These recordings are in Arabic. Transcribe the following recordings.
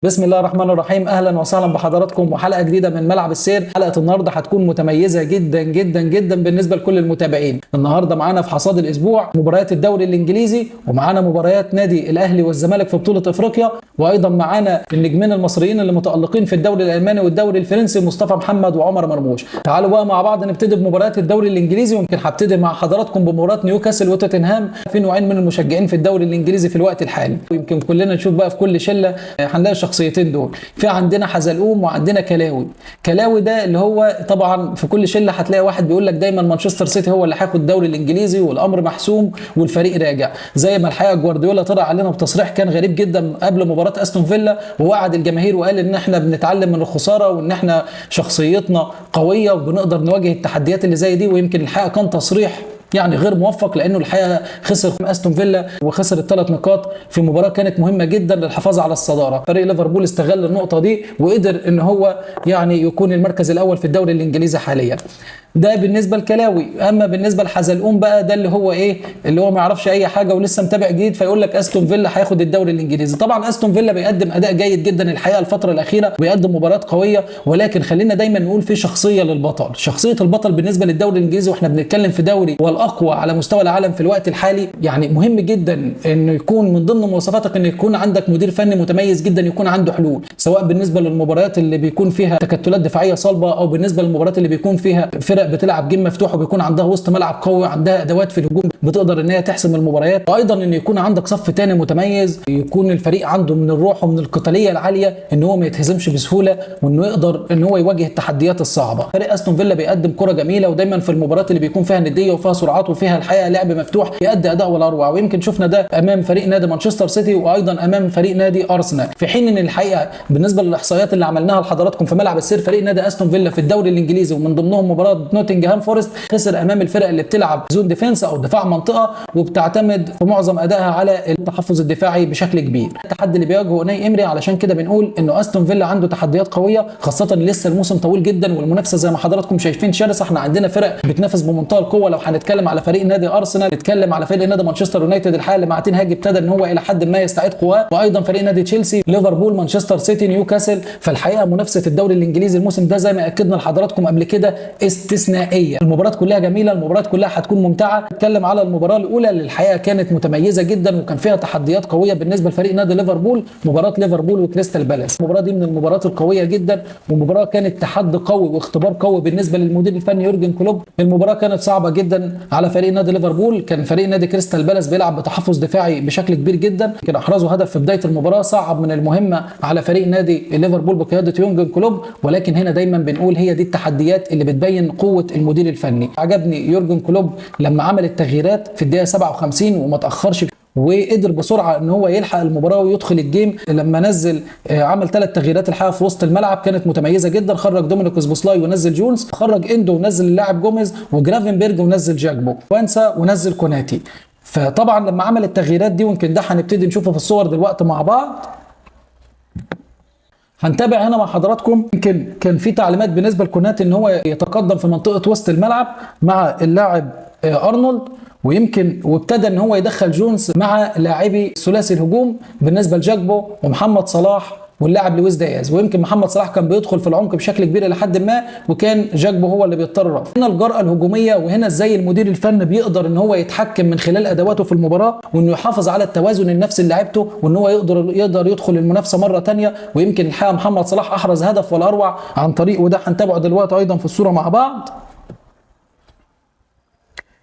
بسم الله الرحمن الرحيم. اهلا وسهلا بحضراتكم وحلقه جديده من ملعب السير. حلقه النهارده هتكون متميزه جدا جدا جدا بالنسبه لكل المتابعين. النهارده معانا في حصاد الاسبوع مباريات الدوري الانجليزي، ومعانا مباريات نادي الاهلي والزمالك في بطوله افريقيا، وايضا معانا النجمين المصريين اللي متالقين في الدوري الالماني والدوري الفرنسي مصطفى محمد وعمر مرموش. تعالوا بقى مع بعض نبتدي بمباريات الدوري الانجليزي، ويمكن هبتدي مع حضراتكم بمباراه نيوكاسل وتوتنهام. في نوعين من المشجعين في الدوري الانجليزي في الوقت الحالي، ويمكن كلنا نشوف بقى في كل شله هنلاقي الشخصيتين دول. في عندنا حزلقوم وعندنا كلاوي. كلاوي ده اللي هو طبعا في كل شله هتلاقي واحد بيقول لك دايما مانشستر سيتي هو اللي هياخد الدوري الانجليزي والامر محسوم والفريق راجع، زي ما الحقيقه جوارديولا طلع علينا بتصريح كان غريب جدا قبل مباراه استون فيلا، ووعد الجماهير وقال ان احنا بنتعلم من الخساره وان احنا شخصيتنا قويه وبنقدر نواجه التحديات اللي زي دي. ويمكن الحقيقه كان تصريح يعني غير موفق، لانه الحقيقه خسر استون فيلا وخسر الثلاث نقاط في مباراه كانت مهمه جدا للحفاظ على الصداره. فريق ليفربول استغل النقطه دي وقدر ان هو يعني يكون المركز الاول في الدوري الانجليزي حاليا. ده بالنسبه لكلاوي. اما بالنسبه لحزلقوم بقى، ده اللي هو ايه، اللي هو ما يعرفش اي حاجه ولسه متابع جديد، فيقول لك استون فيلا هياخد الدوري الانجليزي. طبعا استون فيلا بيقدم اداء جيد جدا الحقيقه الفتره الاخيره، بيقدم مباريات قويه، ولكن خلينا دايما نقول في شخصيه للبطل. شخصيه البطل بالنسبه للدوري الانجليزي، واحنا بنتكلم في دوري والاقوى على مستوى العالم في الوقت الحالي، يعني مهم جدا انه يكون من ضمن مواصفاتك ان يكون عندك مدير فني متميز جدا، يكون عنده حلول، سواء بالنسبه للمباريات اللي بيكون فيها تكتلات دفاعيه صلبه، او بالنسبه للمباريات اللي بيكون فيها فرق بتلعب جيم مفتوح وبيكون عندها وسط ملعب قوي، عندها ادوات في الهجوم بتقدر ان هي تحسم المباريات. وايضا ان يكون عندك صف ثاني متميز، يكون الفريق عنده من الروح ومن القتاليه العاليه ان هو ما يتهزمش بسهوله، وانه يقدر ان هو يواجه التحديات الصعبه. فريق استون فيلا بيقدم كره جميله، ودايما في المباريات اللي بيكون فيها نديه وفيها سرعات وفيها الحقيقه لعب مفتوح يؤدي اداء ولا اروع. ويمكن شفنا ده امام فريق نادي مانشستر سيتي، وايضا امام فريق نادي ارسنال. في حين ان الحقيقه بالنسبه للاحصائيات اللي عملناها لحضراتكم في ملعب السير، فريق نادي استون فيلا في الدوري الانجليزي ومن ضمنهم مباراه نوتنغهام فورست خسر امام الفرق اللي بتلعب زون ديفنس او دفاع منطقه، وبتعتمد في معظم ادائها على التحفظ الدفاعي بشكل كبير. التحدي اللي بيواجهه اوناي امري، علشان كده بنقول انه استون فيلا عنده تحديات قويه، خاصه لسه الموسم طويل جدا والمنافسه زي ما حضراتكم شايفين شرسه. احنا عندنا فرق بتنافس بمنتهى القوه. لو هنتكلم على فريق نادي ارسنال، نتكلم على فريق نادي مانشستر يونايتد الحقيقه اللي مع تين هاج ابتدى ان هو الى حد ما يستعيد قواه، وايضا فريق نادي تشيلسي، ليفربول، مانشستر سيتي، نيوكاسل. فالحقيقه منافسه الدوري الانجليزي الموسم ده زي ما اكدنا لحضراتكم قبل كده استثنائيه. المباريات كلها جميله، المباريات كلها هتكون ممتعه. نتكلم على المباراه الاولى اللي الحقيقه كانت متميزه جدا وكان فيها تحديات قويه بالنسبه لفريق نادي ليفربول، مباراه ليفربول وكريستال بالاس. المباراه دي من المباريات القويه جدا، ومباراه كانت تحدي قوي واختبار قوي بالنسبه للمدير الفني يورجن كلوب. المباراه كانت صعبه جدا على فريق نادي ليفربول. كان فريق نادي كريستال بالاس بيلعب بتحفظ دفاعي بشكل كبير جدا، كان احرزوا هدف في بدايه المباراه صعب من المهمه على فريق نادي ليفربول بقياده يورجن كلوب. ولكن هنا دايما بنقول هي دي التحديات اللي بتبين قوه المدير الفني. عجبني يورجن كلوب لما عمل التغييرات في الدقيقه 57 وما تاخرش، وقدر بسرعه ان هو يلحق المباراه ويدخل الجيم. لما نزل عمل 3 تغييرات الحقيقه في وسط الملعب كانت متميزه جدا. خرج دومينيك سبوسلاي ونزل جونز، خرج اندو ونزل اللاعب جوميز، وجرافنبرج ونزل جاكبو، وانسا ونزل كوناتي. فطبعا لما عمل التغييرات دي، ويمكن ده هنبتدي نشوفه في الصور دلوقتي مع بعض، هنتابع هنا مع حضراتكم. يمكن كان في تعليمات بالنسبه لكوناتي ان هو يتقدم في منطقه وسط الملعب مع اللاعب ارنولد، ويمكن وابتدى ان هو يدخل جونز مع لاعبي ثلاثي الهجوم بالنسبه لجاكبو ومحمد صلاح واللاعب لويس دياز. ويمكن محمد صلاح كان بيدخل في العمق بشكل كبير الى حد ما، وكان جاكبو هو اللي بيضطر. هنا الجرأه الهجوميه، وهنا ازاي المدير الفني بيقدر ان هو يتحكم من خلال ادواته في المباراه، وانه يحافظ على التوازن النفسي للاعيبته، وان هو يقدر يدخل المنافسه مره ثانيه. ويمكن الحقيقه محمد صلاح احرز هدف ولا اروع عن طريق، وده هنتابعه دلوقتي ايضا في الصوره مع بعض.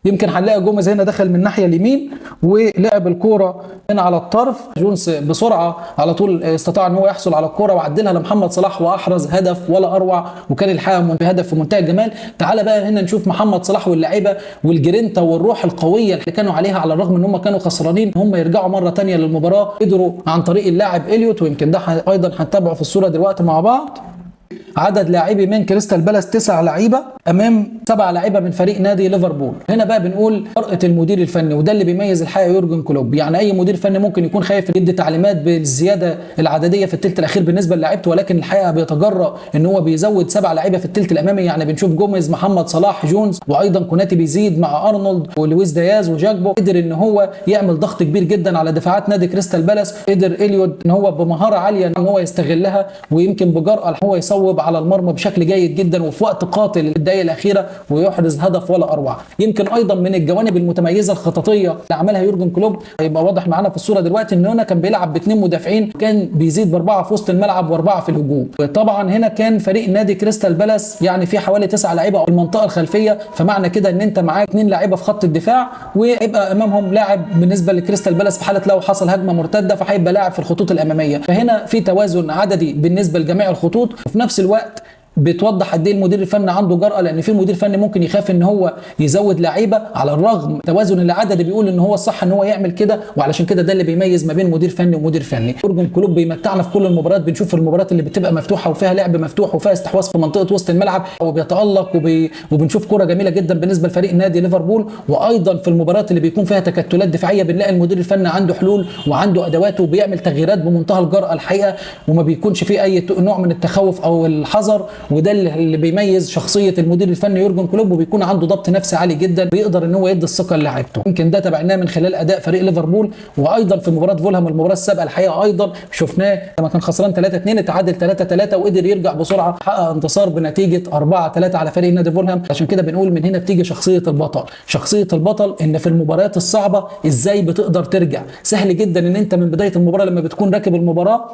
يمكن هنلاقي جوميز هنا دخل من الناحيه اليمين ولعب الكوره هنا على الطرف. جونز بسرعه على طول استطاع ان هو يحصل على الكوره وعدلها لمحمد صلاح واحرز هدف ولا اروع، وكان الحقيقه هدف في منتهى الجمال. تعال بقى هنا نشوف محمد صلاح واللعيبه والجرينتا والروح القويه اللي كانوا عليها، على الرغم ان هم كانوا خسرانين هم يرجعوا مره ثانيه للمباراه. قدروا عن طريق اللاعب اليوت، ويمكن ده ايضا هنتابعه في الصوره دلوقتي مع بعض. عدد لاعبي من كريستال بالاس 9 لعيبه امام 7 لعيبه من فريق نادي ليفربول. هنا بقى بنقول جرأة المدير الفني، وده اللي بيميز الحقيقه يورجن كلوب. يعني اي مدير فني ممكن يكون خايف يدي تعليمات بالزياده العدديه في الثلث الاخير بالنسبه للاعيبته، ولكن الحقيقه بيتجرأ ان هو بيزود 7 لعيبه في الثلث الامامي. يعني بنشوف جوميز، محمد صلاح، جونز، وايضا كوناتي بيزيد مع ارنولد ولويس دياز وجاكبو. قدر ان هو يعمل ضغط كبير جدا على دفاعات نادي كريستال بالاس. قدر اليوت ان هو بمهاره عاليه ان هو يستغلها، ويمكن بجرأة هو يصوب على المرمى بشكل جيد جدا وفي وقت قاتل الدقائق الاخيره ويحرز هدف ولا اروع. يمكن ايضا من الجوانب المتميزه الخططيه اللي عملها يورجن كلوب هيبقى واضح معانا في الصوره دلوقتي ان هنا كان بيلعب باثنين مدافعين، كان بيزيد باربعه في وسط الملعب واربعه في الهجوم. طبعا هنا كان فريق نادي كريستال بالاس يعني في حوالي 9 لعيبه في المنطقه الخلفيه، فمعنى كده ان انت معاك 2 لعيبه في خط الدفاع، ويبقى امامهم لاعب بالنسبه لكريستال بالاس في حاله لو حصل هجمه مرتده فهيبقى لاعب في الخطوط الاماميه. فهنا في توازن عددي بالنسبه لجميع الخطوط، وفي نفس الوقت بتوضح قد ايه المدير الفني عنده جرأة، لان في مدير فني ممكن يخاف ان هو يزود لعيبه على الرغم توازن العدد بيقول ان هو الصح ان هو يعمل كده، وعلشان كده ده اللي بيميز ما بين مدير فني ومدير فني. يورجن كلوب بيمتعنا في كل المباريات، بنشوف المباريات اللي بتبقى مفتوحه وفيها لعب مفتوح وفيها استحواذ في منطقه وسط الملعب وبيتألق وبنشوف كرة جميله جدا بالنسبه لفريق نادي ليفربول. وايضا في المباريات اللي بيكون فيها تكتلات دفاعيه بنلاقي المدير الفني عنده حلول وعنده ادواته وبيعمل تغييرات بمنتهى الجرأة الحقيقه، وما بيكونش فيه اي نوع من التخوف او الحذر. وده اللي بيميز شخصيه المدير الفني يورجن كلوب، وبيكون عنده ضبط نفسي عالي جدا، بيقدر ان هو يدي الثقه للاعيبته. يمكن ده تابعناه من خلال اداء فريق ليفربول، وايضا في مباراه فولهام المباراه السابقه الحقيقه ايضا شفناه لما كان خسران 3-2 اتعادل 3-3 وقدر يرجع بسرعه، حقق انتصار بنتيجه 4-3 على فريق نادي فولهام. عشان كده بنقول من هنا بتيجي شخصيه البطل. شخصيه البطل ان في المباريات الصعبه ازاي بتقدر ترجع. سهل جدا ان انت من بدايه المباراه لما بتكون راكب المباراه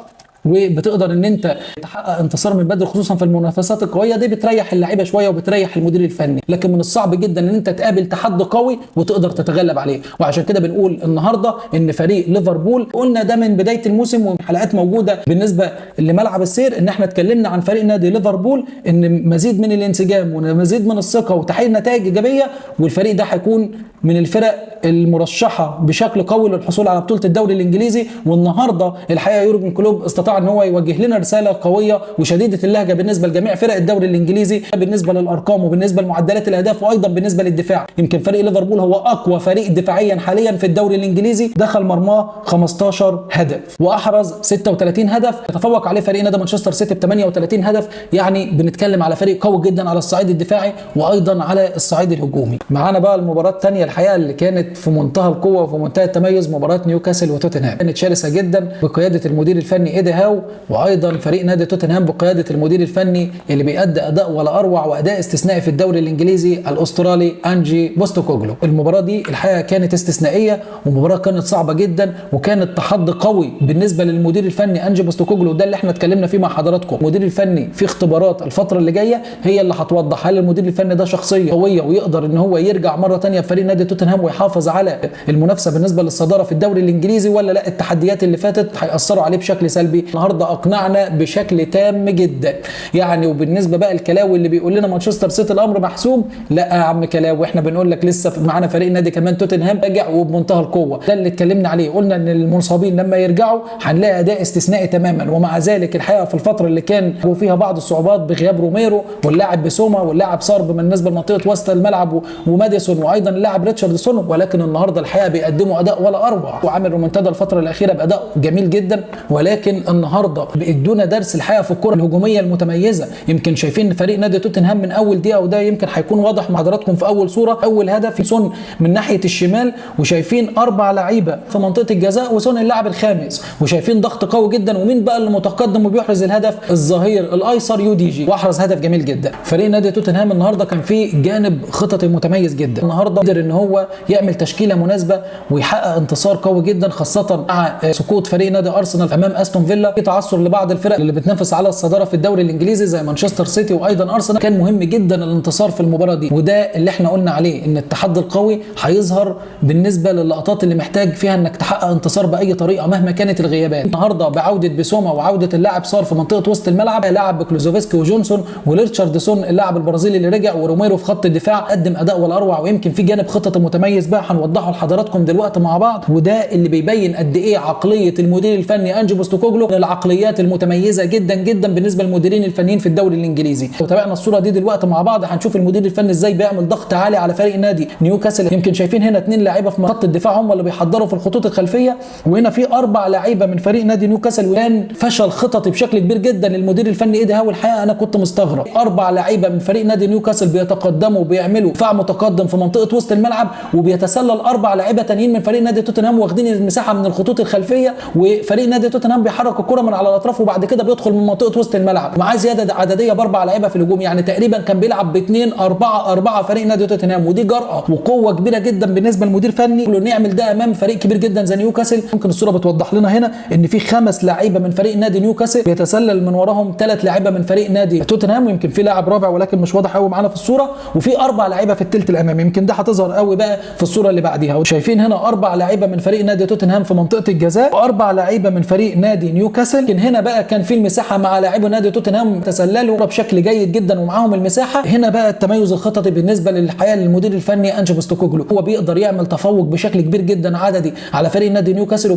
وبتقدر ان انت تحقق انتصار من بدري، خصوصا في المنافسات القويه دي بتريح اللعيبه شويه وبتريح المدير الفني. لكن من الصعب جدا ان انت تقابل تحدي قوي وتقدر تتغلب عليه. وعشان كده بنقول النهارده ان فريق ليفربول، قلنا ده من بدايه الموسم وحلقات موجوده بالنسبه لملعب السير، ان احنا اتكلمنا عن فريق نادي ليفربول ان مزيد من الانسجام ومزيد من الثقه وتحقيق نتائج ايجابيه، والفريق ده هيكون من الفرق المرشحه بشكل قوي للحصول على بطوله الدوري الانجليزي. والنهارده الحقيقه يورجن كلوب استطاع ان هو يوجه لنا رساله قويه وشديده اللهجه بالنسبه لجميع فرق الدوري الانجليزي، بالنسبه للارقام وبالنسبه لمعدلات الاهداف وايضا بالنسبه للدفاع. يمكن فريق ليفربول هو اقوى فريق دفاعيا حاليا في الدوري الانجليزي، دخل مرماه 15 هدف واحرز 36 هدف، يتفوق عليه فريق نادي مانشستر سيتي ب 38 هدف. يعني بنتكلم على فريق قوي جدا على الصعيد الدفاعي وايضا على الصعيد الهجومي. معانا بقى المباراه الثانيه الحقيقه اللي كانت في منتهى القوه وفي منتهى التميز، مباراه نيوكاسل وتوتنهام. كانت شرسه جدا بقياده المدير الفني ايدي هاو، وايضا فريق نادي توتنهام بقياده المدير الفني اللي بيأدي اداء ولا اروع واداء استثنائي في الدوري الانجليزي الاسترالي انجي بوستوكوغلو. المباراه دي الحقيقه كانت استثنائيه ومباراه كانت صعبه جدا وكانت تحدي قوي بالنسبه للمدير الفني انجي بوستوكوغلو. ده اللي احنا اتكلمنا فيه مع حضراتكم. المدير الفني في اختبارات الفتره اللي جايه هي اللي هتوضح هل المدير الفني ده شخصيه قويه ويقدر ان هو يرجع مره ثانيه بفريق نادي توتنهام ويحافظ على المنافسه بالنسبه للصداره في الدوري الانجليزي، ولا لا التحديات اللي فاتت هيأثروا عليه بشكل سلبي. النهارده اقنعنا بشكل تام جدا يعني. وبالنسبه بقى الكلاوي اللي بيقول لنا مانشستر سيتي الامر محسوم، لا يا عم كلاوي، احنا بنقول لك لسه معانا فريق نادي كمان توتنهام راجع وبمنتهى القوه. ده اللي اتكلمنا عليه، قلنا ان المنصابين لما يرجعوا هنلاقي اداء استثنائي تماما. ومع ذلك الحقيقه في الفتره اللي كان فيها بعض الصعوبات بغياب روميرو واللاعب بسوما واللاعب صارب بالنسبه لمنطقه وسط الملعب وماديسون وايضا اللاعب ريتشاردسون، ولكن النهارده الحقيقه بيقدموا اداء ولا اروع وعامل رومنتادا الفتره الاخيره باداء جميل جدا. ولكن النهارده بيدونا درس الحقيقه في الكره الهجوميه المتميزه. يمكن شايفين فريق نادي توتنهام من اول دقيقه، وده يمكن هيكون واضح مع حضراتكم في اول صوره. اول هدف سون من ناحيه الشمال، وشايفين 4 لعيبه في منطقه الجزاء وسون اللاعب الخامس، وشايفين ضغط قوي جدا. ومين بقى اللي متقدم وبيحرز الهدف؟ الظهير الايسر يو دي جي، واحرز هدف جميل جدا. فريق نادي توتنهام النهارده كان فيه جانب خططي متميز جدا. النهارده قدر ان هو يعمل تشكيله مناسبه ويحقق انتصار قوي جدا، خاصه مع سقوط فريق نادي ارسنال امام استون فيلا. في تعثر لبعض الفرق اللي بتنافس على الصداره في الدوري الانجليزي زي مانشستر سيتي وايضا ارسنال. كان مهم جدا الانتصار في المباراه دي، وده اللي احنا قلنا عليه ان التحدي القوي هيظهر بالنسبه للقطات اللي محتاج فيها انك تحقق انتصار باي طريقه مهما كانت الغيابات. النهارده بعوده بسوما وعوده اللاعب صار في منطقه وسط الملعب، لاعب بكلوزوفسكي وجونسون وريتشاردسون اللاعب البرازيلي اللي رجع وروميرو في خط الدفاع قدم اداء ولا اروع. ويمكن في جانب خطط متميز بقى هنوضحه لحضراتكم دلوقتي مع بعض، وده اللي بيبين قد ايه عقليه المدير الفني انجي بوستوكوغلو العقليات المتميزه جدا جدا بالنسبه للمديرين الفنيين في الدوري الانجليزي. وتابعنا الصوره دي دلوقتي مع بعض، هنشوف المدير الفني ازاي بيعمل ضغط عالي على فريق نادي نيوكاسل. يمكن شايفين هنا 2 لاعيبه في خط الدفاع هم اللي بيحضروا في الخطوط الخلفيه، وهنا في 4 لاعيبه من فريق نادي نيوكاسل. وكان فشل خططي بشكل كبير جدا للمدير الفني ايدي هاو. الحقيقه انا كنت مستغرب، 4 لاعيبه من فريق نادي نيوكاسل بيتقدموا وبيعملوا دفاع متقدم في منطقه وسط الملعب، وبيتسلل 4 لاعيبه تانيين من فريق نادي توتنهام واخدين المساحه من الخطوط الخلفيه، وفريق نادي توتنهام بيحرك الكره من على الاطراف وبعد كده بيدخل من منطقه وسط الملعب، ومعاه زياده عدديه ب4 لاعيبه في الهجوم. يعني تقريبا كان بيلعب ب2 4 فريق نادي توتنهام، ودي جرأه وقوه كبيره جدا بالنسبه للمدير الفني انه يعمل ده امام فريق كبير جدا زي نيوكاسل. ممكن الصوره بتوضح لنا هنا ان في 5 لاعيبه من فريق نادي نيوكاسل بيتسلل من وراهم 3 لاعيبه من فريق نادي توتنهام، ويمكن في لاعب رابع ولكن مش واضح قوي معانا في الصوره، وفي 4 لاعيبه في الثلث الامامي. يمكن ده هتظهر قوي بقى في الصوره اللي بعديها. وشايفين هنا 4 لاعيبه من فريق نادي توتنهام في منطقه الجزاء، و4 لاعيبه من فريق نادي نيوكاسل. لكن هنا بقى كان في المساحه مع لاعبي نادي توتنهام تسللوا بشكل جيد جدا ومعاهم المساحه. هنا بقى التميز الخططي بالنسبه للحقيقه للمدير الفني أنجي بوستوكوغلو، هو بيقدر يعمل تفوق بشكل كبير جدا عددي على فريق نادي نيوكاسل،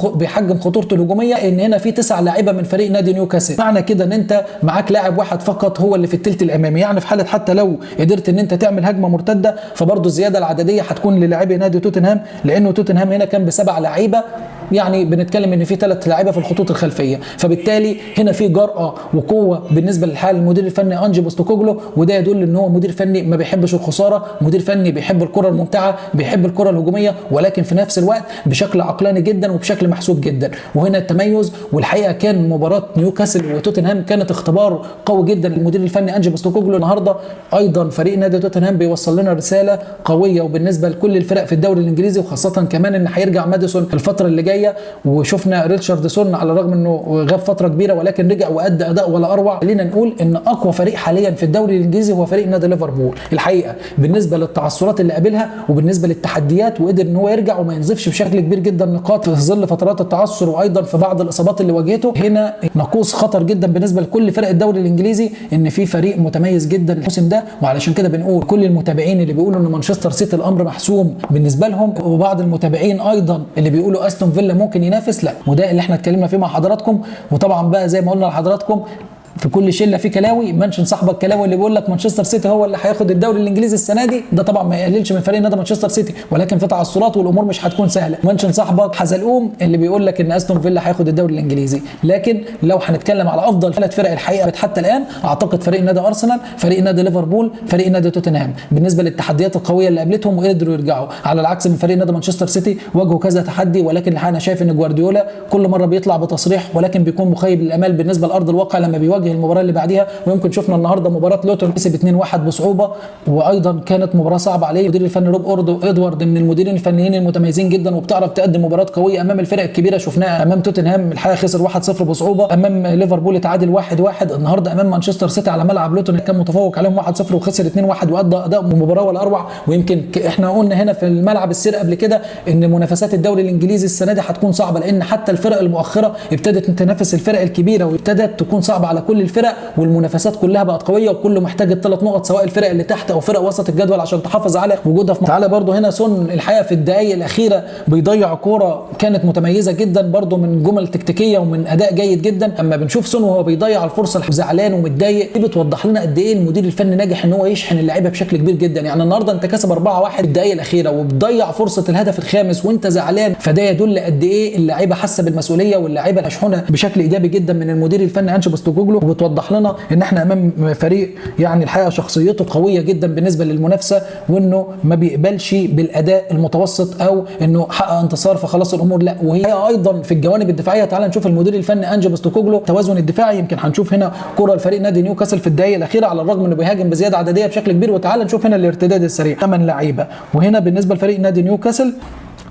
وبيحجم خطورته الهجوميه. ان هنا في 9 لاعيبه من فريق نادي نيوكاسل، معنى كده ان انت معاك لاعب واحد فقط هو اللي في الثلث الامامي. يعني في حاله حتى لو قدرت ان انت تعمل هجمه مرتده فبرضه الزياده العدديه هتكون للاعبي نادي توتنهام، لانه توتنهام هنا كان ب7 لاعيبه، يعني بنتكلم ان في 3 لاعيبه في الخطوط الخلفيه. فبالتالي هنا في جرأه وقوه بالنسبه للحال المدير الفني أنجي بوستوكوغلو، وده يدل ان هو مدير فني ما بيحبش الخساره، مدير فني بيحب الكره الممتعه، بيحب الكره الهجوميه، ولكن في نفس الوقت بشكل عقلاني جدا وبشكل محسوب جدا. وهنا التميز. والحقيقه كان مباراه نيوكاسل وتوتنهام كانت اختبار قوي جدا للمدير الفني أنجي بوستوكوغلو. النهارده ايضا فريق نادي توتنهام بيوصل لنا رساله قويه وبالنسبه لكل الفرق في الدوري الانجليزي، وخاصه كمان ان هيرجع ماديسون الفتره اللي جايه. وشفنا ريتشاردسون على الرغم انه غاب فتره كبيره ولكن رجع وادى اداء ولا اروع. خلينا نقول ان اقوى فريق حاليا في الدوري الانجليزي هو فريق نادي ليفربول الحقيقه، بالنسبه للتعثرات اللي قابلها وبالنسبه للتحديات، وقدر ان هو يرجع وما ينزفش بشكل كبير جدا نقاط في ظل فترات التعثر وايضا في بعض الاصابات اللي واجهته. هنا نقوص خطر جدا بالنسبه لكل فرق الدوري الانجليزي ان في فريق متميز جدا الموسم ده. وعلشان كده بنقول كل المتابعين اللي بيقولوا ان مانشستر سيتي الامر محسوم بالنسبه لهم، وبعض المتابعين ايضا اللي بيقولوا استون فيلا ممكن ينافس، لا، وده اللي احنا اتكلمنا فيه مع حضراتكم. وطبعا بقى زي ما قلنا لحضراتكم في كل شله في كلاوي، منشن صاحبك كلاوي اللي بيقول لك مانشستر سيتي هو اللي هياخد الدوري الانجليزي السنه دي، ده طبعا ما يقللش من فريق نادي مانشستر سيتي، ولكن في تعثرات والامور مش هتكون سهله. منشن صاحبك حزلقوم اللي بيقول لك ان استون فيلا هياخد الدوري الانجليزي. لكن لو هنتكلم على افضل 3 فرق الحقيقه حتى الان، اعتقد فريق نادي ارسنال، فريق نادي ليفربول، فريق نادي توتنهام بالنسبه للتحديات القويه اللي قابلتهم وقدروا يرجعوا، على العكس من فريق نادي مانشستر سيتي واجهوا كذا تحدي. ولكن الحقيقه انا شايف ان جوارديولا كل مره بيطلع بتصريح ولكن بيكون مخيب للامال بالنسبه لارض الواقع لما بيواجه المباراه اللي بعديها. ويمكن شفنا النهارده مباراه لوتون كسب 2-1 بصعوبه، وايضا كانت مباراه صعبه عليه. المدير الفني روب ادوارد من المديرين الفنيين المتميزين جدا وبتعرف تقدم مباراه قويه امام الفرق الكبيره. شفناها امام توتنهام الحقيقه خسر 1-0 بصعوبه، امام ليفربول اتعادل 1-1، النهارده امام مانشستر سيتي على ملعب لوتون كان متفوق عليهم 1-0 وخسر 2-1 وادى اداء مباراه ولا اروع. ويمكن احنا قلنا هنا في الملعب السير قبل كده ان منافسات الدوري الانجليزي السنه دي هتكون صعبه، لان حتى الفرق المؤخره ابتدت تنافس الفرق الكبيره وابتدت تكون صعبه على كل الفرق، والمنافسات كلها بقت قويه وكله محتاج ال3 نقط سواء الفرق اللي تحت او فرق وسط الجدول عشان تحافظ على وجودها في تعالى. برده هنا سون الحقيقه في الدقائق الاخيره بيضيع كوره كانت متميزه جدا برده من جمل تكتيكيه ومن اداء جيد جدا. اما بنشوف سون وهو بيضيع الفرصه زعلان ومتضايق، دي بتوضح لنا قد ايه المدير الفني ناجح ان هو يشحن اللعيبه بشكل كبير جدا. يعني النهارده انت كسب 4-1 في الدقائق الاخيره وبتضيع فرصه الهدف الخامس وانت زعلان، فده يدل قد ايه اللعيبه حاسه بالمسؤوليه واللعيبه مشحونه بشكل ايجابي جدا من المدير الفني أنجي بوستوكوغلو. وبتوضح لنا ان احنا امام فريق يعني الحقيقه شخصيته قويه جدا بالنسبه للمنافسه، وانه ما بيقبلش بالاداء المتوسط او انه حقق انتصار فخلاص الامور، لا. وهي ايضا في الجوانب الدفاعيه تعال نشوف المدير الفني أنجي بوستوكوغلو توازن الدفاعي. يمكن هنشوف هنا كره لفريق نادي نيوكاسل في الدقائق الاخيره على الرغم انه بيهاجم بزياده عدديه بشكل كبير، وتعال نشوف هنا الارتداد السريع 8 لعيبه، وهنا بالنسبه لفريق نادي نيوكاسل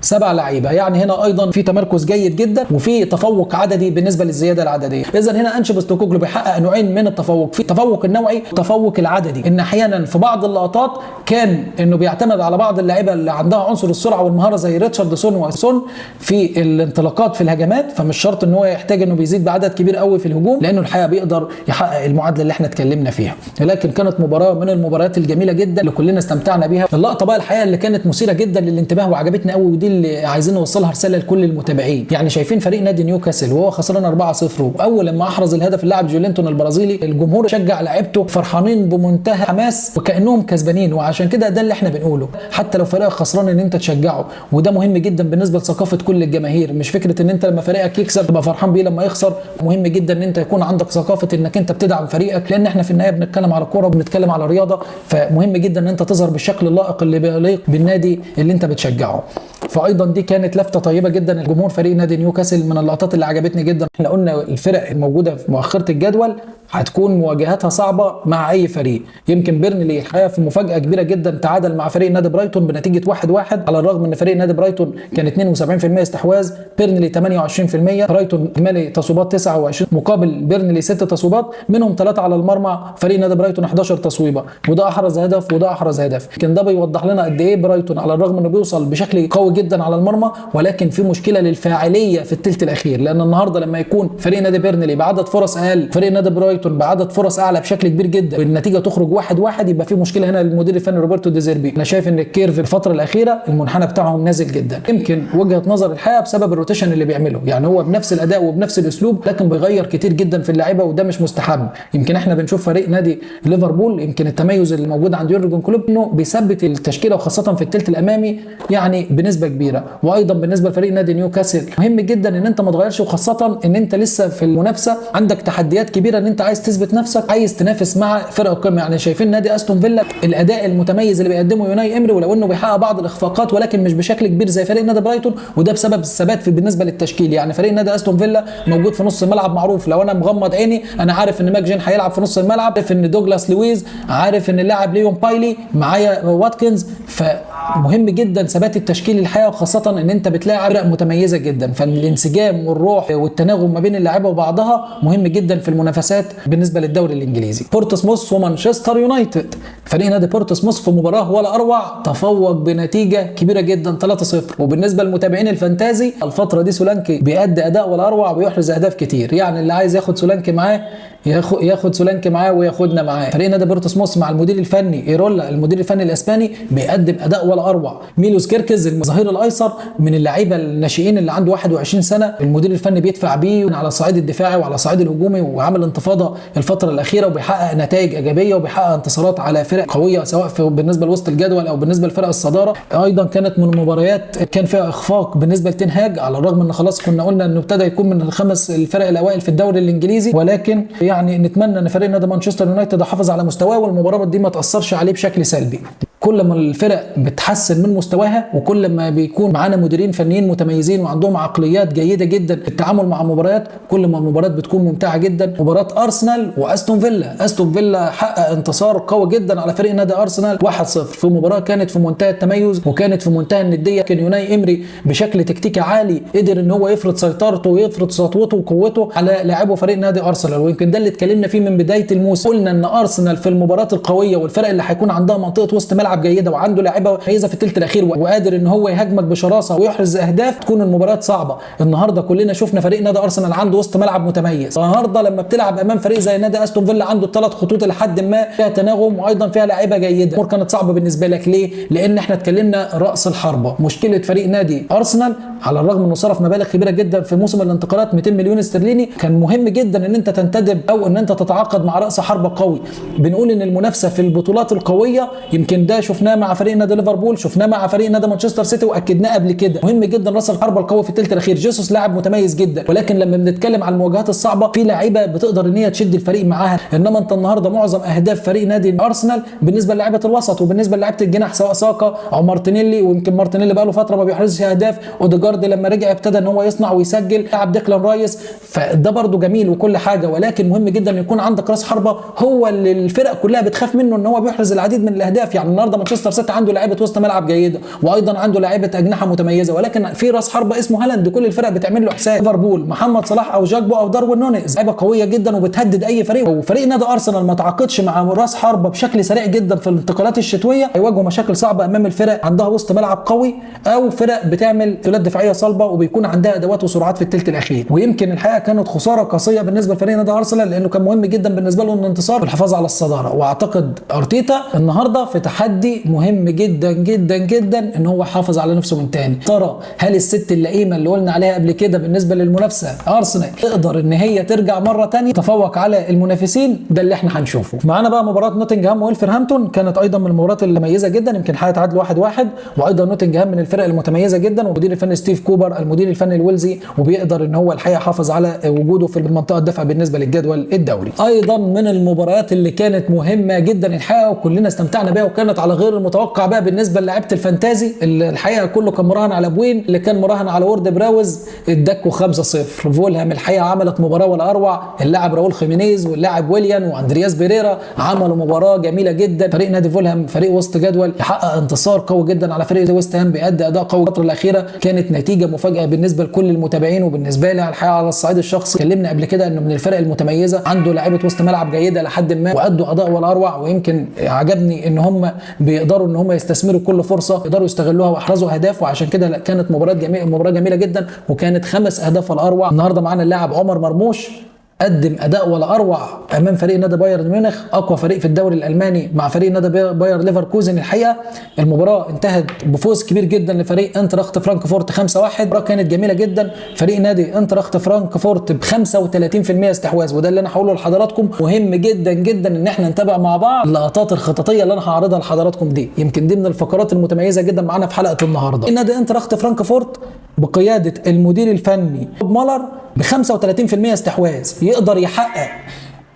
7 لعيبه. يعني هنا ايضا في تمركز جيد جدا وفي تفوق عددي بالنسبه للزياده العدديه. اذا هنا أنجي بوستوكوغلو بيحقق نوعين من التفوق، في التفوق النوعي والتفوق العددي. ان احيانا في بعض اللقطات كان انه بيعتمد على بعض اللعيبه اللي عندها عنصر السرعه والمهاره زي ريتشاردسون وسون في الانطلاقات في الهجمات، فمش شرط ان هو يحتاج انه بيزيد بعدد كبير قوي في الهجوم لانه الحقيقه بيقدر يحقق المعادله اللي احنا اتكلمنا فيها. لكن كانت مباراه من المباريات الجميله جدا اللي كلنا استمتعنا بيها. اللقطه بقى الحقيقه اللي كانت مثيره جدا للانتباه وعجبتني قوي، ودي اللي عايزين نوصلها رساله لكل المتابعين. يعني شايفين فريق نادي نيوكاسل وهو خسران 4-0، واول لما احرز الهدف اللاعب جولينتون البرازيلي الجمهور شجع لعيبته فرحانين بمنتهى حماس وكانهم كسبانين. وعشان كده ده اللي احنا بنقوله، حتى لو فريقك خسران ان انت تشجعه، وده مهم جدا بالنسبه لثقافه كل الجماهير. مش فكره ان انت لما فريقك يكسب تبقى فرحان بيه لما يخسر. مهم جدا ان انت يكون عندك ثقافه انك انت بتدعم فريقك، لان احنا في النهايه بنتكلم على كوره وبنتكلم على رياضه، فمهم جدا ان انت تظهر بالشكل اللائق اللي بيليق بالنادي اللي انت بتشجعه. فايضا دي كانت لفته طيبه جدا الجمهور فريق نادي نيوكاسل، من اللقطات اللي عجبتني جدا. احنا قلنا الفرق الموجوده في مؤخره الجدول هتكون مواجهاتها صعبه مع اي فريق. يمكن بيرنلي الحقيقه في مفاجاه كبيره جدا تعادل مع فريق نادي برايتون بنتيجه 1-1، على الرغم ان فريق نادي برايتون كان 72% استحواذ، بيرنلي 28%. برايتون اجمالي تصويبات 29 مقابل بيرنلي 6 تصويبات، منهم 3 على المرمى. فريق نادي برايتون 11 تصويبه، وده احرز هدف وده احرز هدف. لكن ده بيوضح لنا قد ايه برايتون على الرغم انه بيوصل بشكل قوي جدا على المرمى، ولكن في مشكله للفاعليه في الثلث الاخير. لان النهارده لما يكون فريق نادي بيرنلي بعدد فرص اقل، فريق نادي برايتون بعدد فرص اعلى بشكل كبير جدا، والنتيجه تخرج 1-1، يبقى في مشكله هنا للمدير الفني روبرتو دي زيربي. انا شايف ان الكيرف الفتره الاخيره المنحنى بتاعهم نازل جدا. يمكن وجهه نظر الحقيقه بسبب الروتيشن اللي بيعمله، يعني هو بنفس الاداء وبنفس الاسلوب لكن بيغير كتير جدا في اللعيبه، وده مش مستحب. يمكن احنا بنشوف فريق نادي ليفربول، يمكن التميز اللي موجود عند يورجن كلوب انه بيثبت التشكيله وخاصه في الثلث الامامي يعني بنسبه كبيره. وايضا بالنسبه لفريق نادي نيوكاسل مهم جدا ان انت ما تغيرش، وخاصه ان انت لسه في المنافسه عندك تحديات كبيره، ان انت عايز تثبت نفسك، عايز تنافس مع فرق القمه. يعني شايفين نادي استون فيلا الاداء المتميز اللي بيقدمه يوناي امري، ولو انه بيحقق بعض الاخفاقات ولكن مش بشكل كبير زي فريق نادي برايتون، وده بسبب الثبات بالنسبه للتشكيل. يعني فريق نادي استون فيلا موجود في نص الملعب معروف، لو انا مغمض عيني انا عارف ان ماك جين هيلعب في نص الملعب، عارف ان دوجلاس لويز، عارف ان اللاعب ليون بايلي معايا واتكنز. فمهم جدا ثبات التشكيل الحقيقه، وخاصه ان انت بتلاعب فرق متميزه جدا، فالانسجام والروح والتناغم ما بين اللاعيبه وبعضها مهم جدا في المنافسات بالنسبه للدوري الانجليزي. بورتسموث ومانشستر يونايتد، فريق نادي بورتسموث في مباراه ولا اروع، تفوق بنتيجه كبيره جدا 3-0. وبالنسبه للمتابعين الفانتازي الفتره دي سولانكي بيأدي اداء ولا اروع وبيحرز اهداف كتير، يعني اللي عايز ياخد سولانكي معاه ياخد سولانكي معاه وياخدنا معاه. فريق نادي بورتسموث مع المدير الفني ايرولا المدير الفني الاسباني بيقدم اداء ولا اروع. ميلوس كيركز الظهير الايسر من اللعيبه الناشئين اللي عنده 21 سنه، المدير الفني بيدفع بيه على الصعيد الدفاعي وعلى الصعيد الهجومي، وعمل انتفاضه الفتره الاخيره وبيحقق نتائج ايجابيه وبيحقق انتصارات على فرق قويه سواء بالنسبه لوسط الجدول او بالنسبه لفرق الصداره. ايضا كانت من المباريات كان فيها اخفاق بالنسبه لتنهاج، على الرغم ان خلاص كنا قلنا انه ابتدى يكون من الخمس الفرق الاوائل في الدوري الانجليزي، ولكن يعني نتمنى ان فريق نادي مانشستر يونايتد يحافظ على مستواه والمباراه دي ما تاثرش عليه بشكل سلبي. كل ما الفرق بتحسن من مستواها وكل ما بيكون معانا مديرين فنيين متميزين وعندهم عقليات جيده جدا في التعامل مع المباريات، كل ما المباريات بتكون ممتعه جدا. مباراه ارسنال واستون فيلا، استون فيلا حقق انتصار قوي جدا على فريق نادي ارسنال 1-0 في مباراه كانت في منتهى التميز وكانت في منتهى النديه. كان يوناي امري بشكل تكتيكي عالي قدر ان هو يفرض سيطرته ويفرض سطوته وقوته على لاعبو فريق نادي ارسنال، ويمكن ده اللي اتكلمنا فيه من بدايه الموسم. قلنا ان ارسنال في المباراه القويه والفرق اللي هيكون عندها منطقه وسط ملعب جيده وعنده لاعيبه مميزه في الثلث الاخير وقادر ان هو يهاجمك بشراسه ويحرز اهداف، تكون المباريات صعبه. النهارده كلنا شفنا فريق نادي ارسنال عنده وسط ملعب متميز. النهارده لما بتلعب امام فريق زي نادي استون فيلا عنده الثلاث خطوط لحد ما فيها تناغم وايضا فيها لاعيبه جيده، الامور كانت صعبه بالنسبه لك. ليه؟ لان احنا اتكلمنا راس الحربه. مشكله فريق نادي ارسنال على الرغم انه صرف مبالغ كبيره جدا في موسم الانتقالات 200 مليون استرليني، كان مهم جدا ان انت تنتدب او ان انت تتعاقد مع راس حربه قوي. بنقول ان المنافسه في البطولات القويه يمكن ده شفناه مع فريق نادي ليفربول، شفناه مع فريق نادي مانشستر سيتي واكدناه قبل كده. مهم جدا راس الحربه القوي في الثلث الاخير. جيسوس لاعب متميز جدا، ولكن لما بنتكلم عن المواجهات الصعبه في لعيبه بتقدر ان هي تشد الفريق معاها. انما انت النهارده معظم اهداف فريق نادي ارسنال بالنسبه للاعيبه الوسط وبالنسبه للاعيبه الجناح سواء ساكا او مارتينيلي، ويمكن مارتينيلي بقى له فتره ما بيحرزش اهداف. اوديجارد لما رجع ابتدى ان هو يصنع ويسجل، لاعب ديكلان رايس، فده برده جميل وكل حاجه، ولكن مهم جدا ان يكون عندك راس حربه هو اللي الفرق كلها بتخاف منه ان هو بيحرز العديد من الاهداف. يعني النهارده مانشستر سيتي عنده لاعيبه وسط ملعب جيده وايضا عنده لاعيبه اجنحه متميزه، ولكن في راس حربه اسمه هالاند كل الفرق بتعمل له حساب. ليفربول محمد صلاح او جاكبو او داروين نونيز لعيبه قويه جدا وبتهدد اي فريق. وفريق نادي ارسنال ما تعاقدش مع راس حربه بشكل سريع جدا في الانتقالات الشتويه، هيواجهوا مشاكل صعبه امام الفرق عندها وسط ملعب قوي او فرق بتعمل تولات دفاعيه صلبه وبيكون عندها ادوات وسرعات في الثلث الاخير. ويمكن الحقيقه كانت خساره قاسيه بالنسبه لفريق نادي ارسنال لانه كان مهم جدا بالنسبه له الانتصار والحفاظ على الصداره. واعتقد ارتيتا النهارده في تحدي يعدي مهم جدا جدا جدا ان هو يحافظ على نفسه من تاني. ترى هل الست اللئيمه اللي قلنا عليها قبل كده بالنسبه للمنافسه ارسنال تقدر ان هي ترجع مره تانية تفوق على المنافسين؟ ده اللي احنا هنشوفه. معانا بقى مباراه نوتنجهام وولفرهامبتون، كانت ايضا من المباريات المميزه جدا، يمكن هيتعادلوا 1-1. وايضا نوتنجهام من الفرق المتميزه جدا، والمدير الفني ستيف كوبر المدير الفني الويلزي، وبيقدر ان هو الحقيقه يحافظ على وجوده في المنطقه الدافئه بالنسبه للجدول الدوري. ايضا من المباريات اللي كانت مهمه جدا الحقيقه وكلنا استمتعنا بيها، وكانت على غير المتوقع بقى بالنسبه للاعيبه الفانتازي، اللي الحقيقه كله كان مراهن على بوين، اللي كان مراهن على وورد براوز ادكوا 5-0. فولهام الحقيقه عملت مباراه ولا اروع، اللاعب راؤول خيمينيز واللاعب ويليان واندرياس بيريرا عملوا مباراه جميله جدا. فريق نادي فولهام فريق وسط جدول يحقق انتصار قوي جدا على فريق ويست هام بيأدي اداء قوي. الفتره الاخيره كانت نتيجه مفاجاه بالنسبه لكل المتابعين وبالنسبه لي الحقيقه على الصعيد الشخصي. اتكلمنا قبل كده انه من الفرق المتميزه، عنده لاعيبه وسط ملعب جيده لحد ما، وادوا اداء ولا اروع. ويمكن عجبني ان هم بيقدروا ان هم يستثمروا كل فرصه يقدروا يستغلوها واحرزوا اهداف، وعشان كده كانت مباراه جميله جدا، وكانت 5 اهداف ولا اروع. النهارده معانا اللاعب عمر مرموش قدم اداء ولا اروع امام فريق نادي بايرن ميونخ، اقوى فريق في الدوري الالماني مع فريق نادي باير ليفركوزن. الحقيقه المباراه انتهت بفوز كبير جدا لفريق انتراخت فرانكفورت 5-1. المباراه كانت جميله جدا، فريق نادي انتراخت فرانكفورت ب 35% استحواذ، وده اللي انا هقوله لحضراتكم. مهم جدا جدا ان احنا نتابع مع بعض اللقطات الخططيه اللي انا هعرضها لحضراتكم دي، يمكن دي من الفقرات المتميزه جدا معانا في حلقه النهارده. نادي انتراخت فرانكفورت بقياده المدير الفني مولر ب 35% استحواذ يقدر يحقق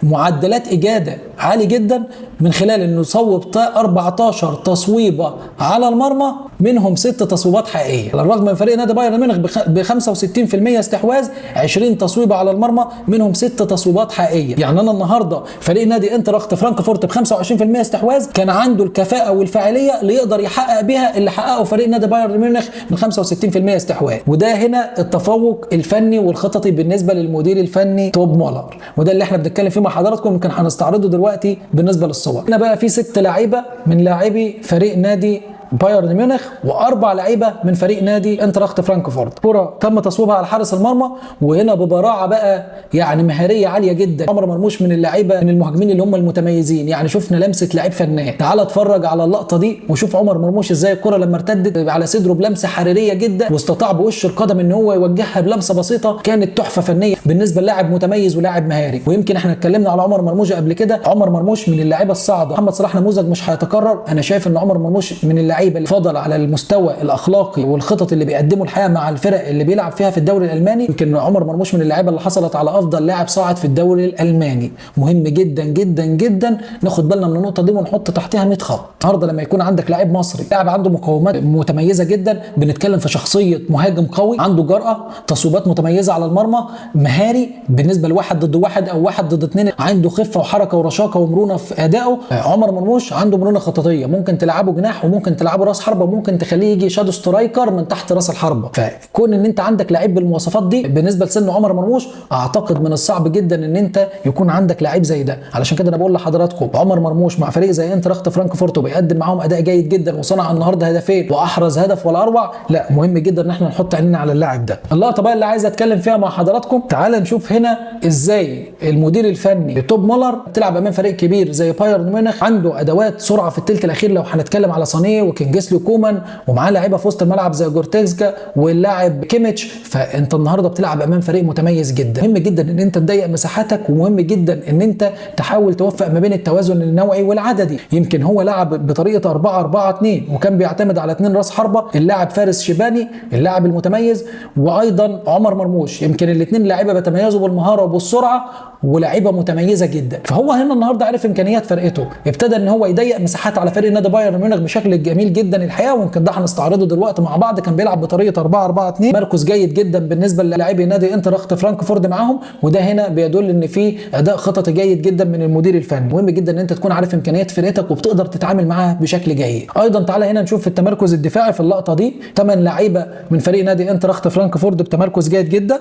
معدلات إجادة عالي جدا من خلال انه صوب 14 تصويبة على المرمى، منهم 6 تصويبات حقيقية. على الرغم من فريق نادي بايرن ميونخ ب 65% استحواذ، 20 تصويبة على المرمى منهم 6 تصويبات حقيقية. يعني انا النهارده فريق نادي انتراخت فرانكفورت ب 25% استحواذ كان عنده الكفاءة والفاعلية اللي يقدر يحقق بها اللي حققه فريق نادي بايرن ميونخ من 65% استحواذ. وده هنا التفوق الفني والخططي بالنسبة للمدير الفني توب مولر، وده اللي احنا بنتكلم فيه مع حضراتكم، يمكن هنستعرضه دلوقتي بالنسبه للصور. هنا بقى في 6 لاعيبه من لاعبي فريق نادي بايرن ميونخ و4 لعيبه من فريق نادي انتراخت فرانكفورت. كره تم تصويبها على حارس المرمى، وهنا ببراعه بقى يعني مهاريه عاليه جدا. عمر مرموش من اللعيبه من المهاجمين اللي هم المتميزين، يعني شفنا لمسه لعيب فنان. تعال اتفرج على اللقطه دي وشوف عمر مرموش ازاي الكره لما ارتدت على صدره بلمسه حريريه جدا، واستطاع بوش القدم ان هو يوجهها بلمسه بسيطه، كانت تحفه فنيه بالنسبه للاعب متميز ولاعب مهاري. ويمكن احنا اتكلمنا على عمر مرموش قبل كده، عمر مرموش من اللعيبه الصاعده. محمد صلاح نموذج مش هيتكرر، انا شايف ان عمر مرموش من اللعيبه اللي فضل على المستوى الاخلاقي والخطط اللي بيقدمه الحقيقه مع الفرق اللي بيلعب فيها في الدوري الالماني. يمكن عمر مرموش من اللعيبه اللي حصلت على افضل لاعب صاعد في الدوري الالماني. مهم جدا جدا جدا ناخد بالنا من النقطه دي ونحط تحتها 100 خط. النهارده لما يكون عندك لاعب مصري، لاعب عنده مقومات متميزه جدا، بنتكلم في شخصيه مهاجم قوي، عنده جرأه، تصويبات متميزه على المرمى، مهاري بالنسبه لواحد ضد واحد او واحد ضد اثنين، عنده خفه وحركه ورشاقه ومرونه في ادائه. عمر مرموش عنده مرونه خططيه، ممكن تلعبه جناح وممكن تلعبه راس حربه وممكن تخليه يجي شادو سترايكر من تحت راس الحربه. فكون ان انت عندك لعيب بالمواصفات دي بالنسبه لسن عمر مرموش، اعتقد من الصعب جدا ان انت يكون عندك لعيب زي ده. علشان كده انا بقول لحضراتكم عمر مرموش مع فريق زي انتراخت فرانكفورت وبيقدم معاهم اداء جيد جدا، وصنع النهارده هدفين واحرز هدف ولا اروع. لا مهم جدا ان احنا نحط عيننا على اللاعب ده. اللقطه بقى اللي عايز اتكلم فيها مع حضراتكم، تعال نشوف هنا ازاي المدير الفني توب مولر بتلعب امام فريق كبير زي بايرن ميونخ، عنده ادوات سرعه في الثلث الاخير. لو هنتكلم على صانيه وكينجسلي كومان، ومعاه لعيبه في وسط الملعب زي جورتيزكا واللاعب كيميتش، فانت النهارده بتلعب امام فريق متميز جدا. مهم جدا ان انت تضيق مساحاتك، ومهم جدا ان انت تحاول توفق ما بين التوازن النوعي والعددي. يمكن هو لعب بطريقه 4-4-2 وكان بيعتمد على 2 راس حربه، اللاعب فارس شيباني اللاعب المتميز، وايضا عمر مرموش. يمكن الاثنين لاعيبه بيتميزوا بالمهاره وبالسرعه ولاعيبه متميزه جدا. فهو هنا النهارده عرف امكانيات فرقته، ابتدى ان هو يضيق مساحات على فريق نادي بايرن ميونخ بشكل جميل جدا الحقيقه. ويمكن ده هنستعرضه دلوقتي مع بعض. كان بيلعب بطريقه 4-4-2، مركز جيد جدا بالنسبه للاعبي نادي انتراخت فرانكفورت معاهم، وده هنا بيدل ان في اداء خططي جيد جدا من المدير الفني. مهم جدا ان انت تكون عارف امكانيات فرقتك وبتقدر تتعامل معاها بشكل جيد. ايضا تعالى هنا نشوف في التمركز الدفاعي في اللقطه دي 8 لعيبه من فريق نادي انتراخت فرانكفورت بتمركز جيد جدا.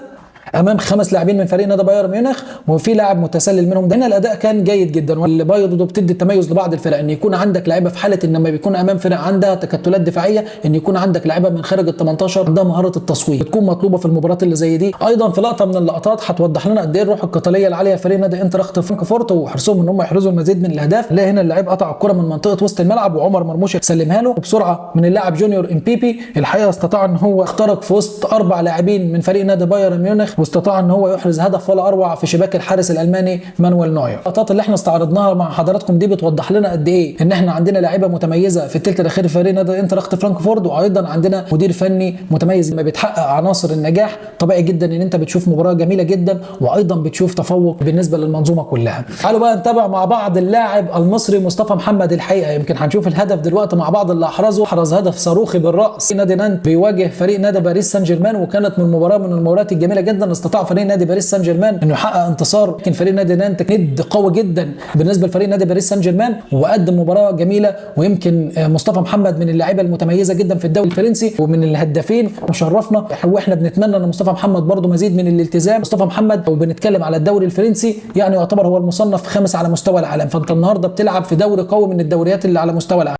امام 5 لاعبين من فريق نادي بايرن ميونخ وفي لاعب متسلل منهم. هنا الاداء كان جيد جدا، واللي برضه بتدي التميز لبعض الفرق ان يكون عندك لعيبه في حاله ان لما بيكون امام فرق عندها تكتلات دفاعيه ان يكون عندك لعيبه من خارج ال 18 عندها مهاره التصويب بتكون مطلوبه في المباريات اللي زي دي. ايضا في لقطه من اللقطات هتوضح لنا قد ايه الروح القتاليه العاليه فريق نادي انتراخت فرانكفورت وحرصهم ان هم يحرزوا المزيد من الاهداف. لا هنا اللاعب قطع الكره من منطقه وسط الملعب وعمر مرموش سلمها له بسرعه من اللاعب جونيور امبيبي. الحقيقه استطاع ان هو اخترق في وسط 4 لاعبين من فريق نادي بايرن ميونخ واستطاع ان هو يحرز هدف ولا اروع في شباك الحارس الالماني مانويل نوير. اللقطات اللي احنا استعرضناها مع حضراتكم دي بتوضح لنا قد ايه ان احنا عندنا لاعيبه متميزه في الثلث الاخير في فريق نادي انتراخت فرانكفورت، وايضا عندنا مدير فني متميز. لما بيتحقق عناصر النجاح طبيعي جدا ان انت بتشوف مباراه جميله جدا وايضا بتشوف تفوق بالنسبه للمنظومه كلها. تعالوا بقى نتابع مع بعض اللاعب المصري مصطفى محمد. الحقيقه يمكن هنشوف الهدف دلوقتي مع بعض اللي احرز هدف صاروخي بالراس. نادي نانت بيواجه فريق نادي باريس سان جيرمان، وكانت من المباريات الجميله جدا. استطاع فريق نادي باريس سان جيرمان انه يحقق انتصار، لكن فريق نادي نانت ند قوي جدا بالنسبه لفريق نادي باريس سان جيرمان وقدم مباراه جميله. ويمكن مصطفى محمد من اللاعيبه المتميزه جدا في الدوري الفرنسي ومن الهدافين وشرفنا، واحنا بنتمنى ان مصطفى محمد برضه مزيد من الالتزام. مصطفى محمد وبنتكلم على الدوري الفرنسي يعني يعتبر هو المصنف 5 على مستوى العالم، فانت النهارده بتلعب في دوري قوي من الدوريات اللي على مستوى العالم.